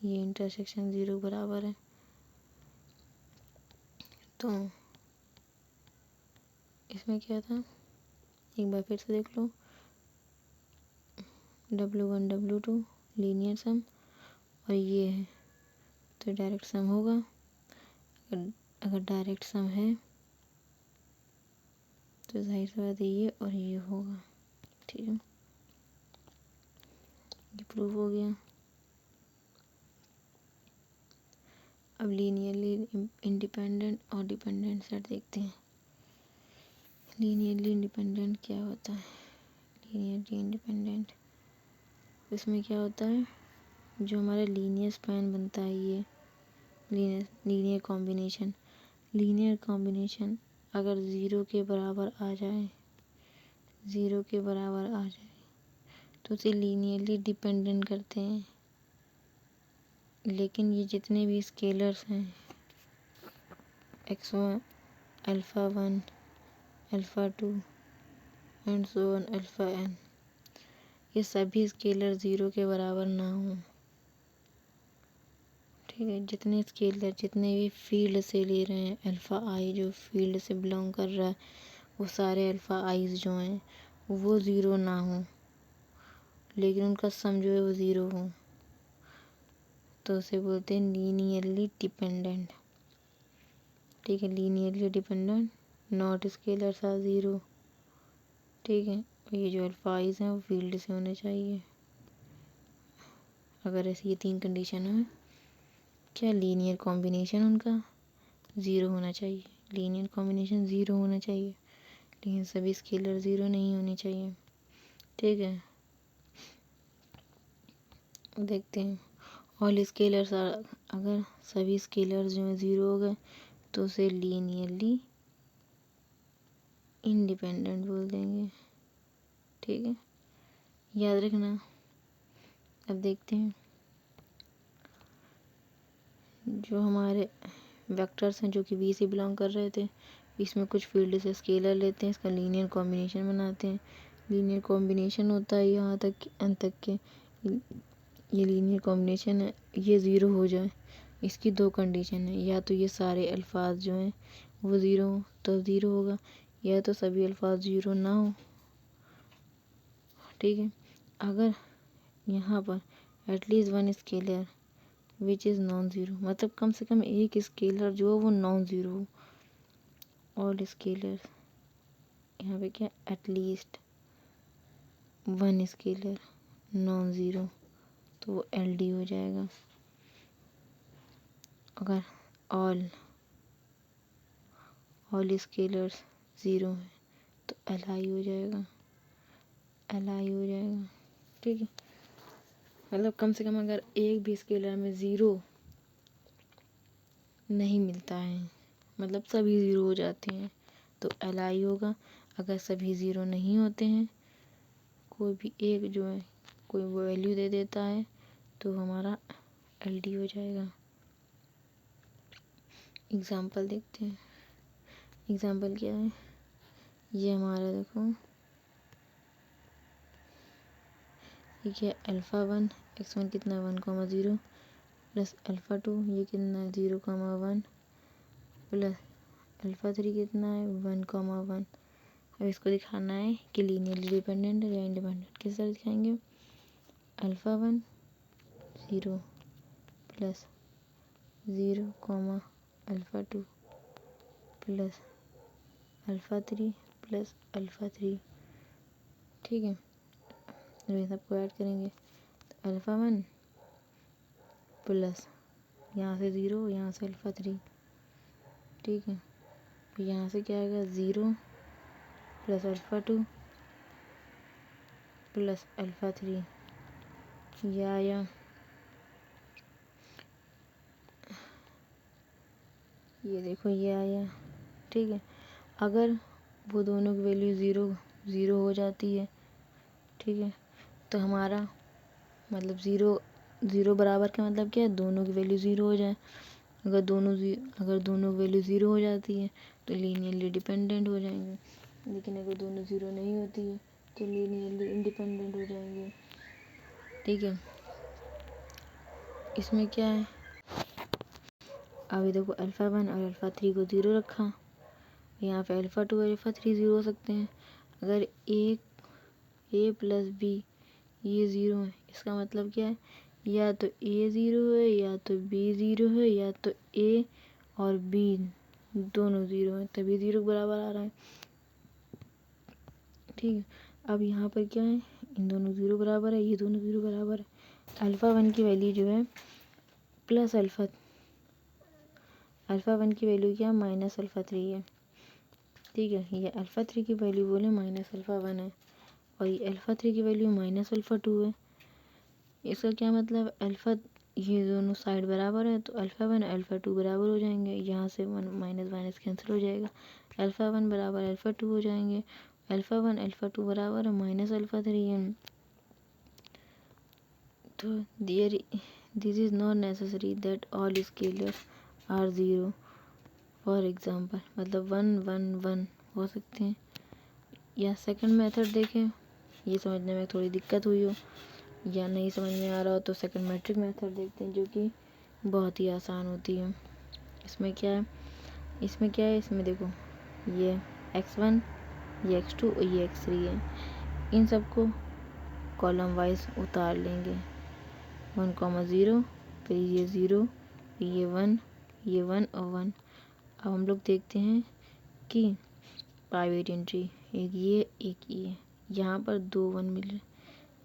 ये इंटरसेक्शन 0 बराबर है। तो इसमें क्या था, एक बार फिर से देख लो, W1 W2 लीनियर सम, और ये है तो डायरेक्ट सम होगा। अगर डायरेक्ट सम है तो जाहिर सी बात है ये और ये होगा, ठीक है। ये प्रूफ हो गया। अब लीनियरली इंडिपेंडेंट और डिपेंडेंट सेट देखते हैं। लीनियरली इंडिपेंडेंट क्या होता है, लीनियरली इंडिपेंडेंट इसमें क्या होता है, जो हमारा लीनियर स्पैन बनता है, ये लीनियर कॉम्बिनेशन अगर 0 के बराबर आ जाए, 0 के बराबर आ जाए तो उसे लीनियरली डिपेंडेंट करते हैं। लेकिन ये जितने भी स्केलर्स हैं, x1 alpha 1 alpha 2 and so on alpha n, ये सभी स्केलर 0 के बराबर ना हों, ठीक है। जितने स्केलर जितने भी फील्ड से ले रहे हैं, अल्फ़ा i जो फील्ड से बिलोंग कर रहा है, वो सारे अल्फ़ा i's जो हैं वो 0 ना हो, लेकिन उनका सम जो है वो 0 हो, तो उसे बोलते हैं लीनियरली डिपेंडेंट, ठीक है। Linearly dependent not scalars are 0, ठीक है। ये जो अल्फ़ा i's हैं वो फील्ड से होने चाहिए। अगर ऐसी ये 3 कंडीशन है, क्या लीनियर कॉम्बिनेशन उनका 0 होना चाहिए, लीनियर कॉम्बिनेशन 0 होना चाहिए, लेकिन सभी स्केलर 0 नहीं होने चाहिए, ठीक है। देखते हैं ऑल स्केलर्स, अगर सभी स्केलर्स जो है 0 हो गए तो उसे लीनियरली इंडिपेंडेंट बोल देंगे, ठीक है, याद रखना। अब देखते हैं जो हमारे वेक्टर्स हैं जो कि V से बिलोंग कर रहे थे, इसमें कुछ फील्ड से स्केलर लेते हैं, इसका लीनियर कॉम्बिनेशन बनाते हैं। लीनियर कॉम्बिनेशन होता है यहाँ तक अंत तक के, ये लीनियर कॉम्बिनेशन है, ये 0 हो जाए इसकी दो कंडीशन है, या तो ये सारे अल्फाज जो हैं वो ज़ीरो हो तो ज़ीरो होगा, या तो सभी अल्फाज ज़ीरो ना हो। ठीक है, अगर यहाँ पर at least one scalar which is non zero, मतलब कम से कम एक स्केलर जो है वो नॉन ज़ीरो हो। ऑल स्केलर, यहाँ पे क्या at least one scalar non zero, तो वो LD हो जाएगा। अगर ऑल स्केलर्स ज़ीरो है तो LI हो जाएगा, LI हो जाएगा। ठीक है, मतलब कम से कम अगर एक भी स्केलर में ज़ीरो नहीं मिलता है, मतलब सभी ज़ीरो हो जाते हैं, तो LI होगा। अगर सभी ज़ीरो नहीं होते हैं, कोई भी एक जो है कोई वैल्यू दे देता है, तो हमारा LD हो जाएगा। एग्ज़ाम्पल देखते हैं। एग्ज़ाम्पल क्या है, ये हमारा देखो, ये क्या अल्फ़ा वन, x1 कितना 1,0 प्लस अल्फ़ा टू ये कितना है 0,1 प्लस अल्फ़ा थ्री कितना है 1,1। अब इसको दिखाना है कि लीनियरली डिपेंडेंट है या इंडिपेंडेंट। किस तरह दिखाएंगे, alpha one 0 plus 0, alpha two plus alpha three plus alpha three. ठीक है, तो ये सबको ऐड करेंगे तो अल्फ़ा वन प्लस यहाँ से 0, यहाँ से अल्फ़ा थ्री। ठीक है, फिर यहाँ से क्या आएगा 0 plus alpha two plus alpha three, ये आया। ये देखो ये आया। ठीक है, अगर वो दोनों की वैल्यू ज़ीरो हो जाती है, ठीक है, तो हमारा मतलब ज़ीरो बराबर का मतलब क्या है, दोनों की वैल्यू ज़ीरो हो जाए। अगर दोनों की वैल्यू ज़ीरो हो जाती है तो लीनियरली डिपेंडेंट हो जाएंगे, लेकिन अगर दोनों ज़ीरो नहीं होती है तो लीनियरली इंडिपेंडेंट हो जाएंगे। ठीक है, इसमें क्या है, अभी देखो अल्फ़ा वन और अल्फ़ा थ्री को ज़ीरो रखा, यहाँ पे अल्फ़ा टू और अल्फ़ा थ्री ज़ीरो हो सकते हैं। अगर A प्लस बी ये ज़ीरो है, इसका मतलब क्या है, या तो A ज़ीरो है या तो B ज़ीरो है, या तो A और B दोनों ज़ीरो हैं, तभी ज़ीरो बराबर आ रहा है। ठीक है, अब यहाँ पर क्या है, इन दोनों ज़ीरो बराबर है, ये दोनों ज़ीरो बराबर है। अल्फ़ा वन की वैल्यू जो है प्लस अल्फ़ा वन की वैल्यू क्या माइनस अल्फ़ा थ्री है। ठीक है, ये अल्फ़ा थ्री की वैल्यू बोले माइनस अल्फ़ा वन है, और ये अल्फ़ा थ्री की वैल्यू माइनस अल्फ़ा टू है। इसका क्या मतलब, अल्फ़ा ये दोनों साइड बराबर है तो अल्फ़ा वन अल्फ़ा टू बराबर हो जाएंगे, यहाँ से वन माइनस माइनस कैंसिल हो जाएगा, अल्फ़ा वन बराबर अल्फ़ा टू हो जाएंगे। अल्फ़ा वन अल्फ़ा टू बराबर है माइनस अल्फ़ा थ्री है। तो this is not necessary that all scalars are zero. For example मतलब 1 1 1 हो सकते हैं। या सेकंड मेथड देखें, ये समझने में थोड़ी दिक्कत हुई हो या नहीं समझ में आ रहा हो तो सेकंड मैट्रिक मेथड देखते हैं, जो कि बहुत ही आसान होती है। इसमें क्या है, इसमें देखो ये x1 ये x2 और ये x3 है, इन सबको कॉलम वाइज उतार लेंगे। 1,0 फिर ये 0 फिर ये 1 और 1। अब हम लोग देखते हैं कि प्राइवेट एंट्री एक ये यहाँ पर 2 1 मिल रहे,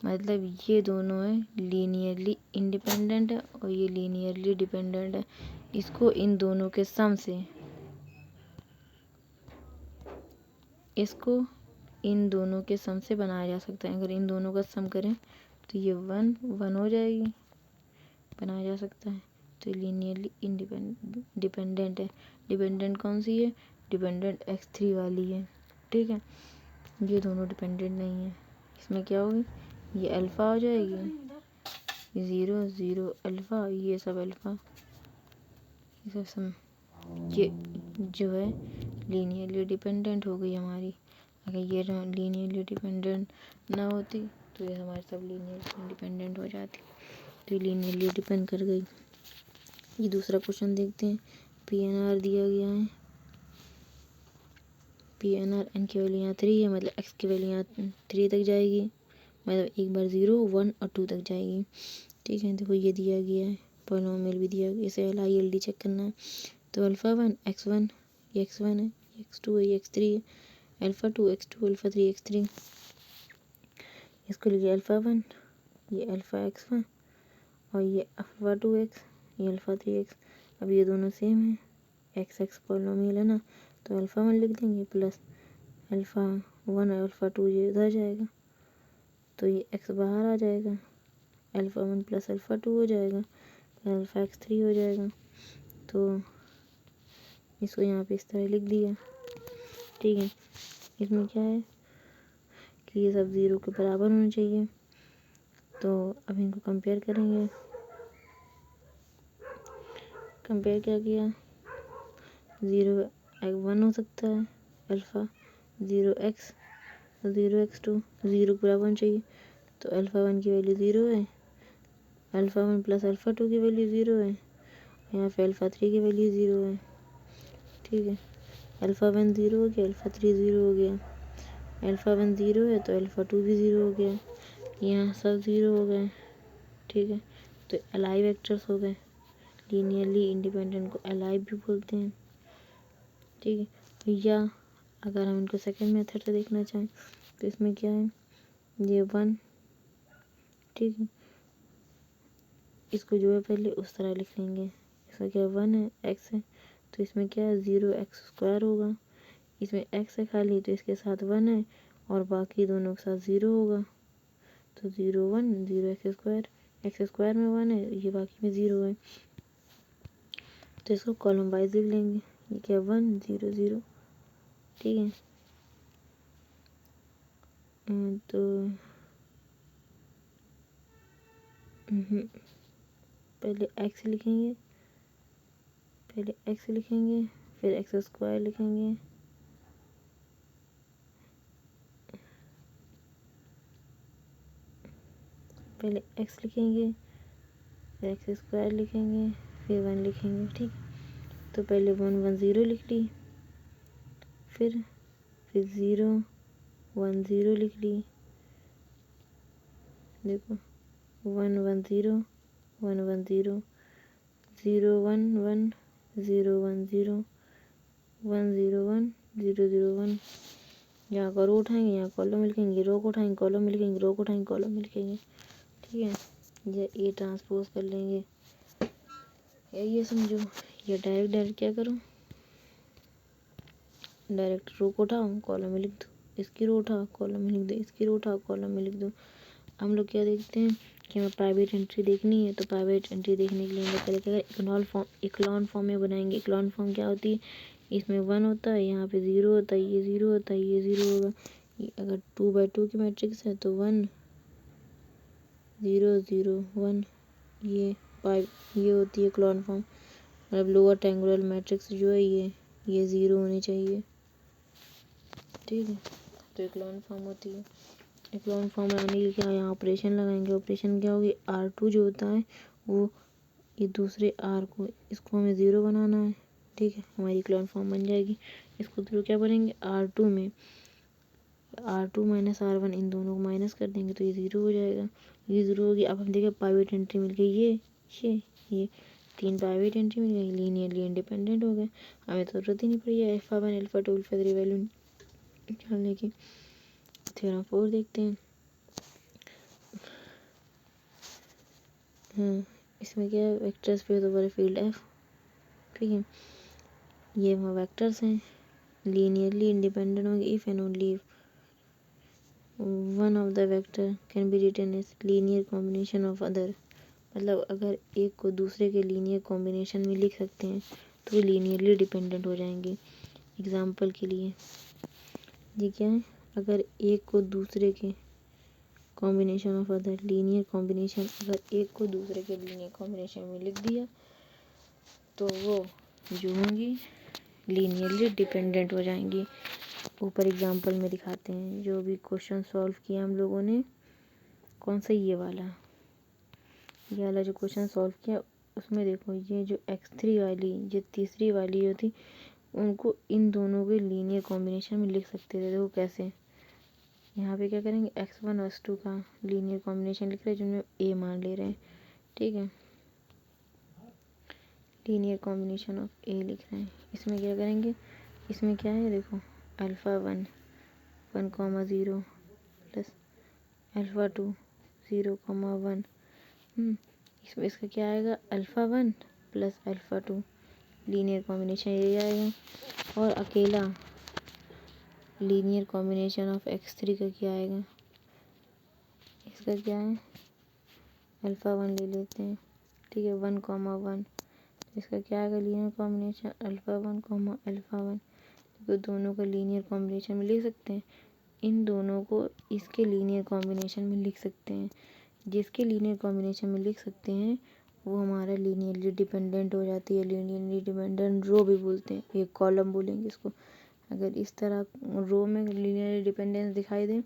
मतलब ये दोनों है लीनियरली इंडिपेंडेंट है और ये लीनियरली डिपेंडेंट है। इसको इन दोनों के सम से बनाया जा सकता है। अगर इन दोनों का सम करें तो ये 1 1 हो जाएगी, बनाया जा सकता है। तो लीनियरली डिपेंडेंट है। डिपेंडेंट कौन सी है, डिपेंडेंट x3 वाली है। ठीक है, ये दोनों डिपेंडेंट नहीं है। इसमें क्या होगी, ये अल्फ़ा हो जाएगी, 0 0 अल्फ़ा, ये सब अल्फ़ा, ये सब ये जो है लीनियरली डिपेंडेंट हो गई हमारी। अगर ये लीनियरली डिपेंडेंट ना होती तो ये हमारे सब लीनियरली इंडिपेंडेंट हो जाती, तो लीनियरली डिपेंड कर गई। ये दूसरा क्वेश्चन देखते हैं। PNR दिया गया है, PNR n की वैल्यू यहाँ 3 है, मतलब x की वैल्यू यहाँ 3 तक जाएगी, मतलब एक बार 0, 1 और 2 तक जाएगी। ठीक है, देखो ये दिया गया है, पॉलिनोमियल भी दिया गया, इसे LILD चेक करना है। तो अल्फ़ा 1 x1 ये x1 है, ये x2 है, ये x3 है, अल्फ़ा 2 x2 अल्फ़ा 3 x3। इसको लिखिए अल्फ़ा 1 ये अल्फ़ा x1 और ये अल्फ़ा 2x ये अल्फ़ा 3x। अब ये दोनों सेम है, x पॉलिनोमियल है ना, तो अल्फ़ा 1 लिख देंगे प्लस अल्फ़ा 1 और अल्फ़ा 2 ये इधर जाएगा, तो ये x बाहर आ जाएगा, अल्फ़ा 1 प्लस अल्फ़ा 2 हो जाएगा, अल्फ़ा x3 हो जाएगा। तो इसको यहाँ पे इस तरह लिख दिया। ठीक है, इसमें क्या है कि ये सब 0 के बराबर होने चाहिए। तो अब इनको कंपेयर करेंगे। कंपेयर क्या किया, 0 1 हो सकता है, अल्फ़ा 0x 0x2 0 के बराबर होना चाहिए। तो अल्फ़ा 1 की वैल्यू 0 है, अल्फ़ा 1 प्लस अल्फ़ा 2 की वैल्यू 0 है, यहाँ पे अल्फ़ा 3 की वैल्यू 0 है। ठीक है, अल्फ़ा 1 0 हो गया, अल्फ़ा 3 0 हो गया, अल्फ़ा 1 0 है तो अल्फ़ा 2 भी 0 हो गया, यहाँ सब 0 हो गए। ठीक है, तो अलाइ वेक्टर्स हो गए, लीनियरली इंडिपेंडेंट को अलाइ भी बोलते हैं। ठीक है, या अगर हम इनको सेकंड मेथड से देखना चाहें तो इसमें क्या है, ये 1, ठीक है, इसको जो है पहले उस तरह लिख लेंगे। इसका क्या 1 है, x है, तो इसमें क्या है 0x² होगा, इसमें x है खाली तो इसके साथ 1 है और बाकी दोनों के साथ 0 होगा, तो 0 1 0x², x² में 1 है, ये बाकी में 0 है, तो इसको कॉलम वाइज लिख लेंगे। ये क्या 1 0 0। ठीक है, तो पहले x लिखेंगे, फिर x² लिखेंगे, पहले x लिखेंगे, फिर x² लिखेंगे, फिर 1 लिखेंगे। ठीक, तो पहले 1 1 0 लिख ली, फिर 0 1 0 लिख ली, देखो 1 1 0 1 1 0 0 1 1 0 1 0 1 0 1 0 0 1। यहाँ का रो उठाएंगे, यहाँ कॉलम लिखेंगे, रो को उठाएंगे कॉलम लिखेंगे, रो को उठाएंगे कॉलम लिखेंगे। ठीक है, ये ट्रांसपोज कर लेंगे, ये समझो, ये डायरेक्ट क्या करूँ, डायरेक्ट रो को उठाओ कॉलम में लिख दो, इसकी रो उठाओ कॉलम में लिख दो, इसकी रो उठाओ कॉलम में लिख दो। हम लोग क्या देखते हैं कि हमें प्राइवेट एंट्री देखनी है, तो प्राइवेट एंट्री देखने के लिए हम लोग पहले क्या करें, इक्लॉन फॉर्म में बनाएंगे। इक्लॉन फॉर्म क्या होती है, इसमें 1 होता है, यहाँ पे 0 होता है, ये 0 होता है, ये 0 होगा। ये अगर 2x2 की मैट्रिक्स है तो 1 0 0 1, ये होती है इक्लॉन फॉर्म, मतलब लोअर ट्रायंगुलर मैट्रिक्स जो है ये 0 होनी चाहिए। ठीक है, तो इक्लॉन फॉर्म होती है। इक्लॉन फॉर्म लगाने के लिए क्या यहाँ ऑपरेशन लगाएंगे, ऑपरेशन क्या होगी, R2 जो होता है वो ये दूसरे R को, इसको हमें 0 बनाना है। ठीक है, हमारी इक्लॉन फॉर्म बन जाएगी। इसको थ्रू क्या करेंगे, R2 में R2 माइनस R1 इन दोनों को माइनस कर देंगे तो ये 0 हो जाएगा, ये 0 होगी। अब हम देखें प्राइवेट एंट्री मिल गई, ये 3 प्राइवेट एंट्री मिल गई, लीनियरली इंडिपेंडेंट हो गए, हमें तो जरूरत ही नहीं पड़ी है अल्फ़ा 1 अल्फ़ा 2 अल्फ़ा 3 वैल्यू निकालने की। थ्योरम 4 देखते हैं। इसमें क्या है, वेक्टर्स पे तो बड़े फील्ड F। ठीक है, ये वहाँ वेक्टर्स हैं, लीनियरली इंडिपेंडेंट होंगे if and only if one of the vector can be written as linear combination of other, मतलब अगर एक को दूसरे के लीनियर कॉम्बिनेशन में लिख सकते हैं तो वो लीनियरली डिपेंडेंट हो जाएंगे। एग्जाम्पल के लिए ये क्या है, अगर एक को दूसरे के combination of other linear combination, अगर एक को दूसरे के लीनियर कॉम्बिनेशन में लिख दिया तो वो जो होंगी लीनियरली डिपेंडेंट हो जाएंगी। ऊपर एग्जांपल में दिखाते हैं, जो भी क्वेश्चन सॉल्व किया हम लोगों ने, कौन सा ये वाला जो क्वेश्चन सॉल्व किया उसमें देखो ये जो x3 वाली, ये तीसरी वाली जो थी, उनको इन दोनों के लीनियर कॉम्बिनेशन में लिख सकते थे। देखो कैसे, यहाँ पे क्या करेंगे, x1 और x2 का लीनियर कॉम्बिनेशन लिख रहे हैं जिनमें a मान ले रहे हैं, ठीक है, लीनियर कॉम्बिनेशन ऑफ a लिख रहे हैं। इसमें क्या करेंगे, इसमें क्या है देखो, अल्फ़ा 1 1,0 प्लस अल्फ़ा 2 0,1। इसमें इसका क्या आएगा, alpha 1 plus alpha 2, linear combination ये आएगा। और अकेला लीनियर कॉम्बिनेशन ऑफ x3 का क्या आएगा, इसका क्या है, अल्फ़ा 1 ले लेते हैं, ठीक है, 1,1। इसका क्या आएगा लीनियर कॉम्बिनेशन, अल्फ़ा 1, अल्फ़ा 1। तो दोनों का लीनियर कॉम्बिनेशन में लिख सकते हैं। इन दोनों को इसके लीनियर कॉम्बिनेशन में लिख सकते हैं। जिसके लीनियर कॉम्बिनेशन में लिख सकते हैं वो हमारा लीनियरली डिपेंडेंट हो जाती है। लीनियरली डिपेंडेंट रो भी बोलते हैं, एक कॉलम बोलेंगे इसको। अगर इस तरह रो में लीनियरली डिपेंडेंस दिखाई दे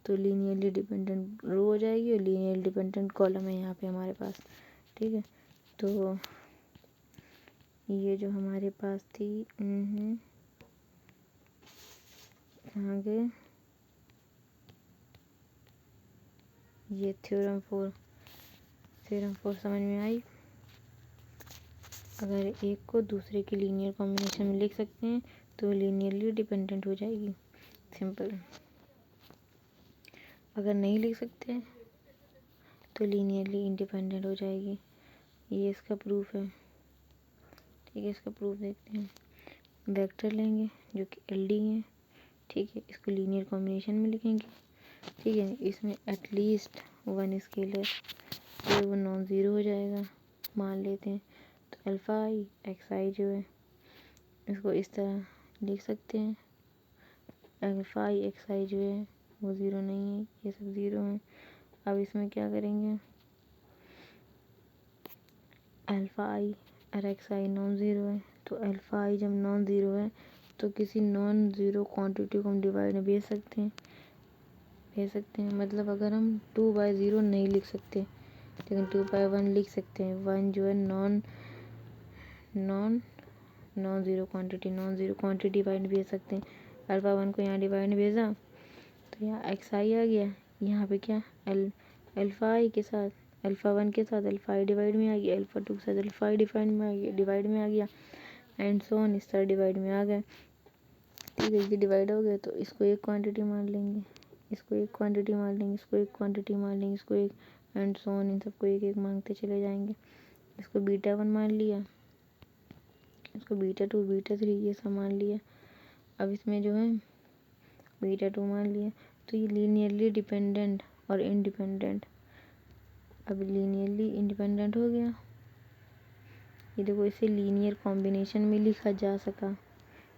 तो लीनियरली डिपेंडेंट रो हो जाएगी और लीनियरली डिपेंडेंट कॉलम है यहाँ पे हमारे पास, ठीक है। तो ये जो हमारे पास थी, कहाँ गए, ये थ्योरम 4 समझ में आई। अगर एक को दूसरे के लीनियर कॉम्बिनेशन में लिख सकते हैं तो लीनियरली डिपेंडेंट हो जाएगी, सिंपल। अगर नहीं लिख सकते तो लीनियरली इंडिपेंडेंट हो जाएगी। ये इसका प्रूफ है, ठीक है। इसका प्रूफ देखते हैं। वेक्टर लेंगे जो कि एलडी है, ठीक है, इसको लीनियर कॉम्बिनेशन में लिखेंगे, ठीक है। इसमें एटलीस्ट 1 स्केलर तो वो नॉन ज़ीरो हो जाएगा, मान लेते हैं। तो अल्फ़ा आई एक्स आई जो है इसको इस तरह लिख सकते हैं। अल्फ़ा आई एक्स आई जो है वो ज़ीरो नहीं है, ये सब ज़ीरो हैं। अब इसमें क्या करेंगे, अल्फ़ा आई और एक्स आई नॉन ज़ीरो है, तो अल्फ़ा आई जब नॉन ज़ीरो है तो किसी नॉन ज़ीरो क्वांटिटी को हम डिवाइड में भेज सकते हैं। मतलब अगर हम 2/0 नहीं लिख सकते लेकिन 2/1 लिख सकते हैं। 1 जो है नॉन ज़ीरो क्वांटिटी डिवाइड भेज सकते हैं। अल्फ़ा 1 को यहाँ डिवाइड भेजा तो यहाँ एक्स आई आ गया, यहाँ पे क्या अल्फ़ा आई के साथ अल्फ़ा 1 के साथ अल्फ़ा आई डिवाइड में आ गया, अल्फ़ा 2 के साथ अल्फ़ा आई डिवाइड में आ गया एंड सो ऑन, इस तरह डिवाइड में आ गए, ठीक है। ये डिवाइड हो गया तो इसको एक क्वांटिटी मान लेंगे, इसको एक क्वांटिटी मान लेंगे, इसको एक क्वांटिटी मान लेंगे, इसको एक, एंड सो ऑन, इन सबको एक एक मांगते चले जाएंगे। इसको बीटा 1 मान लिया, इसको बीटा 2 बीटा 3 ये सब मान लिया। अब इसमें जो है बीटा 2 मान लिया। तो ये लीनियरली डिपेंडेंट और इंडिपेंडेंट, अब लीनियरली इंडिपेंडेंट हो गया। ये देखो इसे लीनियर कॉम्बिनेशन में लिखा जा सका,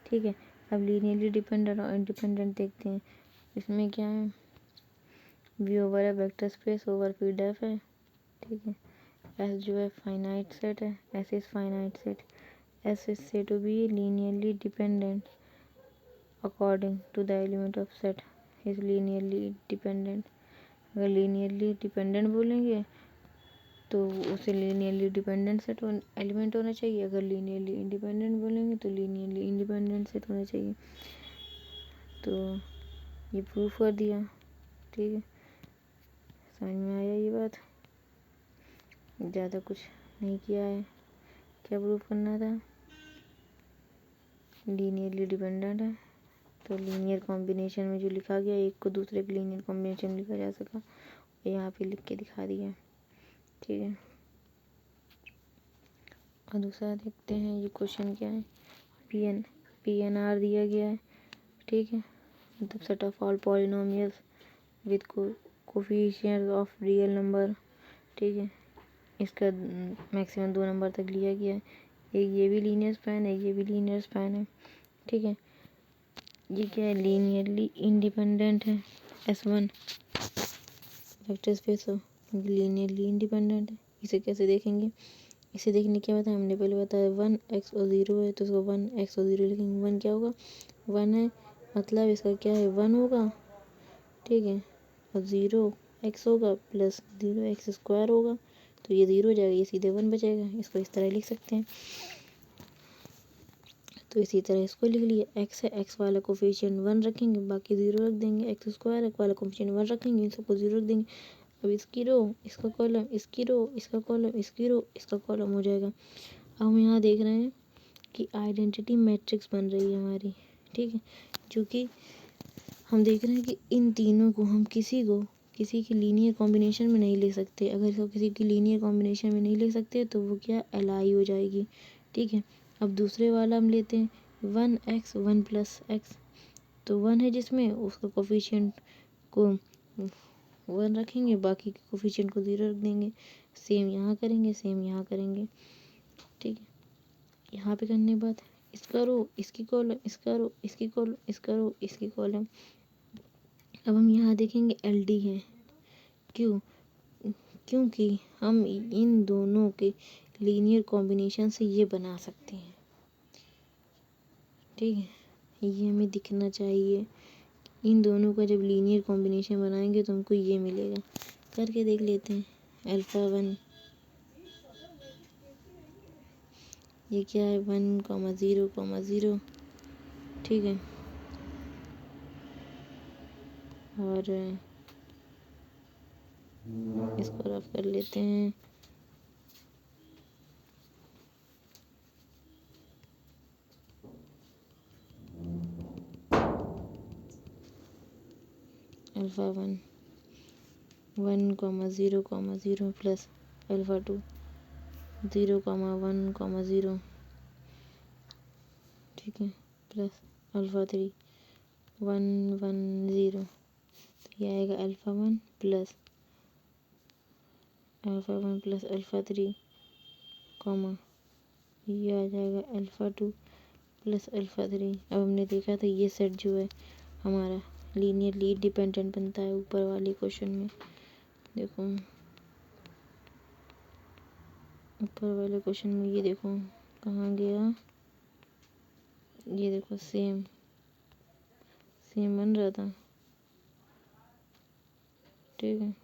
ठीक है। अब लीनियरली डिपेंडेंट और इंडिपेंडेंट देखते हैं। इसमें क्या है, वी ओवर है वेक्टर स्पेस ओवर पी डेफ है, ठीक है। एस जो है फाइनाइट सेट है, S is finite set, S is set to be linearly dependent according to the element of set is linearly dependent. अगर लीनियरली डिपेंडेंट बोलेंगे तो उसे लीनियरली डिपेंडेंट सेट एलिमेंट होना चाहिए। अगर लीनियरली इंडिपेंडेंट बोलेंगे तो लीनियरली इंडिपेंडेंट सेट होना चाहिए। तो ये प्रूफ कर दिया, ठीक है। समझ में आया ये बात, ज़्यादा कुछ नहीं किया है। क्या प्रूफ करना था, लीनियरली डिपेंडेंट है तो लीनियर कॉम्बिनेशन में जो लिखा गया एक को दूसरे के लीनियर कॉम्बिनेशन में लिखा जा सका, यहाँ पे लिख के दिखा दिया, ठीक है। और दूसरा देखते हैं ये क्वेश्चन क्या है। PNR दिया गया है, ठीक है, मतलब set of all polynomials with coefficients of real number, ठीक है। इसका मैक्सिमम 2 नंबर तक लिया गया है। एक ये भी लीनियर स्पैन है, ये भी लीनियर स्पैन है, ठीक है। ये क्या है, लीनियरली इंडिपेंडेंट है। S1 वेक्टर स्पेस हो, लीनियरली इंडिपेंडेंट है। इसे कैसे देखेंगे, इसे देखने क्या बताया हमने पहले बताया 1 x और 0 है तो इसको 1 x और 0 लिखेंगे। 1 क्या होगा, 1 है, मतलब इसका क्या है 1 होगा, ठीक है, और 0 x होगा प्लस 0 x स्क्वायर होगा, तो ये 0 हो जाएगा, ये सीधे 1 बचेगा। इसको इस तरह लिख सकते हैं। तो इसी तरह इसको लिख लिया, एक्स है, एक्स वाला कोफिशिएंट 1 रखेंगे, बाकी 0 रख देंगे। एक्स स्क्वायर वाला कोफिशिएंट 1 रखेंगे, इन सबको 0 रख देंगे। अब इसकी रो, इसका कॉलम, इसकी रो, इसका कॉलम, इसकी रो, इसका कॉलम हो जाएगा। अब हम यहाँ देख रहे हैं कि आइडेंटिटी मैट्रिक्स बन रही है हमारी, ठीक है। जो कि हम देख रहे हैं कि इन तीनों को हम किसी की लीनियर कॉम्बिनेशन में नहीं ले सकते। अगर इसको किसी की लीनियर कॉम्बिनेशन में नहीं ले सकते तो वो क्या, एलाई हो जाएगी, ठीक है। अब दूसरे वाला हम लेते हैं 1x 1 प्लस एक्स, तो 1 है जिसमें उसका कोफिशिएंट को 1 रखेंगे, बाकी के कोफिशिएंट को 0 रख देंगे। सेम यहाँ करेंगे, सेम यहाँ करेंगे, ठीक है। यहाँ पे करने के बाद इसका रो, इसकी कॉलम, इसका रो, इसकी कॉलम, इसका रो, इसकी कॉलम। अब हम यहाँ देखेंगे LD है, क्यों, क्योंकि हम इन दोनों के लीनियर कॉम्बिनेशन से ये बना सकते हैं, ठीक है। ये हमें दिखना चाहिए। इन दोनों का जब लीनियर कॉम्बिनेशन बनाएंगे तो हमको ये मिलेगा। करके देख लेते हैं। अल्फ़ा 1, ये क्या है, 1,0,0, ठीक है। और इसको रफ कर लेते हैं। अल्फ़ा 1 1,0,0 प्लस अल्फ़ा 2 0,1,0, ठीक है, प्लस अल्फ़ा 3 1,1,0। तो ये आएगा अल्फ़ा 1 प्लस अल्फ़ा 3, कॉमा, ये आ जाएगा अल्फ़ा 2 प्लस अल्फ़ा 3। अब हमने देखा था ये सेट जो है हमारा लीनियरली डिपेंडेंट बनता है ऊपर वाले क्वेश्चन में। देखो ऊपर वाले क्वेश्चन में ये देखो कहाँ गया, ये देखो सेम बन रहा था, ठीक है।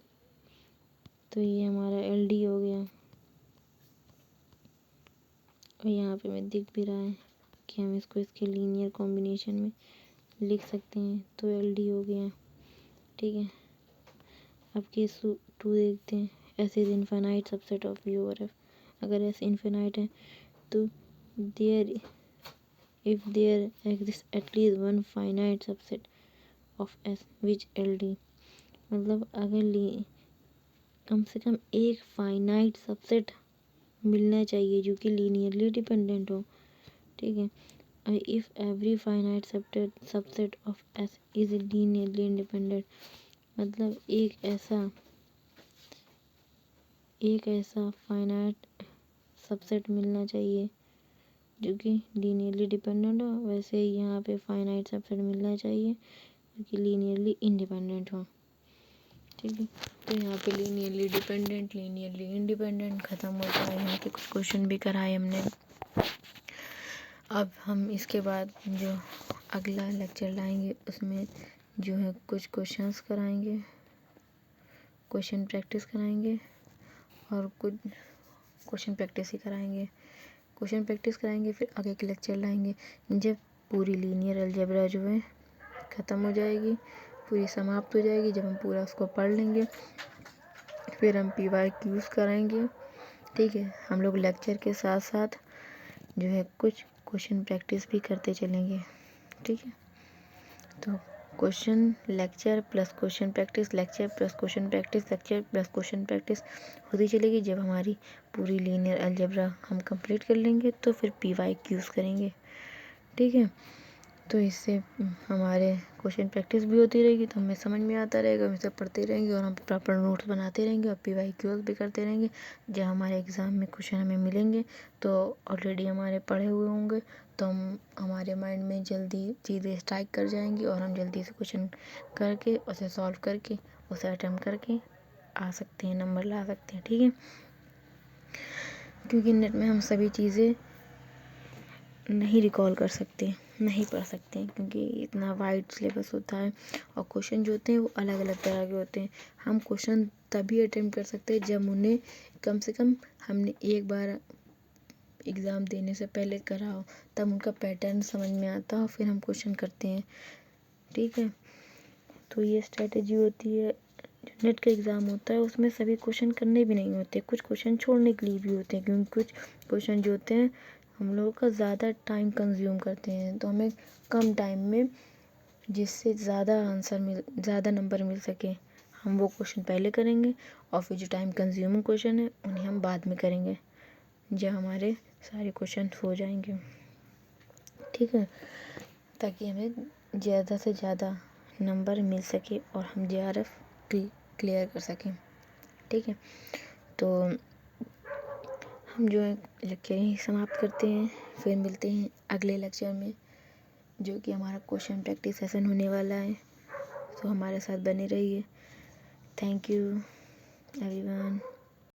तो ये हमारा LD हो गया। और यहाँ पे मैं दिख भी रहा है कि हम इसको इसके लीनियर कॉम्बिनेशन में लिख सकते हैं, तो LD हो गया, ठीक है। अब केस 2 देखते हैं। S is infinite subset of U और F। अगर एस इनफाइनाइट है तो there if there exist at least one finite subset of S which LD, मतलब अगर कम से कम एक फाइनाइट सबसेट मिलना चाहिए जो कि लीनियरली डिपेंडेंट हो, ठीक है। If every finite subset of S is linearly independent, मतलब एक ऐसा फाइनाइट सबसेट मिलना चाहिए जो कि लीनियरली डिपेंडेंट हो। वैसे ही यहाँ पे फाइनाइट सबसेट मिलना चाहिए जो कि लीनियरली इंडिपेंडेंट हो, ठीक है। तो यहाँ पे लीनियरली डिपेंडेंट, लीनियरली इंडिपेंडेंट ख़त्म होता है। यहाँ के कुछ क्वेश्चन भी कराए हमने। अब हम इसके बाद जो अगला लेक्चर लाएंगे उसमें जो है कुछ क्वेश्चंस कराएंगे, क्वेश्चन प्रैक्टिस कराएंगे और कुछ क्वेश्चन प्रैक्टिस ही कराएंगे। क्वेश्चन प्रैक्टिस कराएंगे, फिर आगे के लेक्चर लाएंगे जब पूरी लीनियर अलजेब्रा जो है ख़त्म हो जाएगी, पूरी समाप्त हो जाएगी। जब हम पूरा उसको पढ़ लेंगे फिर हम PYQs कराएंगे, ठीक है। हम लोग लेक्चर के साथ साथ जो है कुछ क्वेश्चन प्रैक्टिस भी करते चलेंगे, ठीक है। तो question lecture plus question practice, lecture plus question practice, lecture plus question practice होती चलेगी। जब हमारी पूरी लीनियर अलजेब्रा हम कंप्लीट कर लेंगे तो फिर PYQs करेंगे, ठीक है। तो इससे हमारे क्वेश्चन प्रैक्टिस भी होती रहेगी तो हमें समझ में आता रहेगा, हम इसे पढ़ते रहेंगे और हम प्रॉपर नोट्स बनाते रहेंगे और PYQs भी करते रहेंगे। जब हमारे एग्ज़ाम में क्वेश्चन हमें मिलेंगे तो ऑलरेडी हमारे पढ़े हुए होंगे, तो हम हमारे माइंड में जल्दी चीज़ें स्ट्राइक कर जाएंगी और हम जल्दी से क्वेश्चन करके उसे सॉल्व करके उसे अटेम्प्ट करके आ सकते हैं, नंबर ला सकते हैं, ठीक है। क्योंकि नेट में हम सभी चीज़ें नहीं रिकॉल कर सकते, नहीं पढ़ सकते, क्योंकि इतना वाइड सिलेबस होता है और क्वेश्चन जो होते हैं वो अलग अलग तरह के होते हैं। हम क्वेश्चन तभी अटेम्प्ट कर सकते हैं जब उन्हें कम से कम हमने एक बार एग्ज़ाम देने से पहले करा हो, तब उनका पैटर्न समझ में आता हो, फिर हम क्वेश्चन करते हैं। ठीक है, तो ये स्ट्रेटजी होती है। जो नेट का एग्ज़ाम होता है उसमें सभी क्वेश्चन करने भी नहीं होते, कुछ क्वेश्चन छोड़ने के लिए भी होते हैं, क्योंकि कुछ क्वेश्चन जो होते हैं हम लोगों का ज़्यादा टाइम कंज्यूम करते हैं, तो हमें कम टाइम में जिससे ज़्यादा नंबर मिल सके हम वो क्वेश्चन पहले करेंगे, और फिर जो टाइम कंज्यूमिंग क्वेश्चन है उन्हें हम बाद में करेंगे जब हमारे सारे क्वेश्चन हो जाएंगे। ठीक है, ताकि हमें ज़्यादा से ज़्यादा नंबर मिल सके और हम JRF क्लियर कर सकें। ठीक है, तो हम जो है लेक्चर यहीं समाप्त करते हैं, फिर मिलते हैं अगले लेक्चर में, जो कि हमारा क्वेश्चन प्रैक्टिस सेशन होने वाला है। तो हमारे साथ बने रहिए। Thank you everyone.